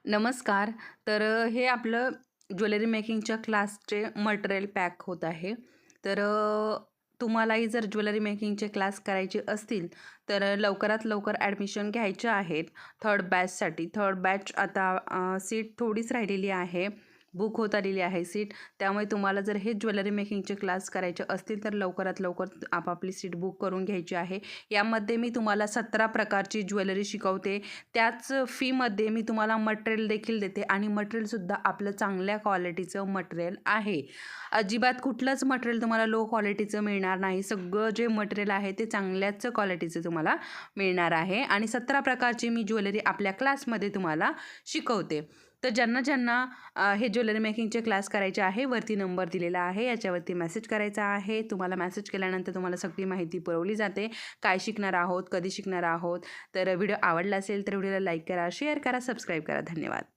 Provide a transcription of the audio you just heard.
नमस्कार. हे आपलं ज्वेलरी मेकिंगच्या क्लासचे मटेरियल पॅक होत आहे. तुम्हालाही जर ज्वेलरी मेकिंगचे क्लास करायचे असतील तर लवकरात लवकर ॲडमिशन घ्यायचे आहेत थर्ड बॅचसाठी. थर्ड बॅच आता सीट थोडीच राहिलेली आहे. बुक होत आलेली आहे सीट. त्यामुळे तुम्हाला जर हे ज्वेलरी मेकिंगचे क्लास करायचे असतील तर लवकरात लवकर आपापली सीट बुक करून घ्यायची आहे. यामध्ये मी तुम्हाला 17 प्रकारची ज्वेलरी शिकवते. त्याच फीमध्ये मी तुम्हाला मटेरियल देखील देते आणि मटेरियलसुद्धा आपलं चांगल्या क्वालिटीचं मटेरियल आहे. अजिबात कुठलंच मटेरियल तुम्हाला लो क्वालिटीचं मिळणार नाही. सगळं जे मटेरियल आहे ते चांगल्याच क्वालिटीचं तुम्हाला मिळणार आहे आणि 17 प्रकारची मी ज्वेलरी आपल्या क्लासमध्ये तुम्हाला शिकवते. तर ज्यांना ज्यांना हे ज्वेलरी मेकिंगचे क्लास करायचे आहे, वरती नंबर दिलेला आहे, याच्यावरती मेसेज करायचा आहे. तुम्हाला मेसेज केल्यानंतर तुम्हाला सगळी माहिती पुरवली जाते. काय शिकणार आहोत, कधी शिकणार आहोत. तर व्हिडिओ आवडला असेल तर व्हिडिओला लाईक करा, शेअर करा, सबस्क्राईब करा. धन्यवाद.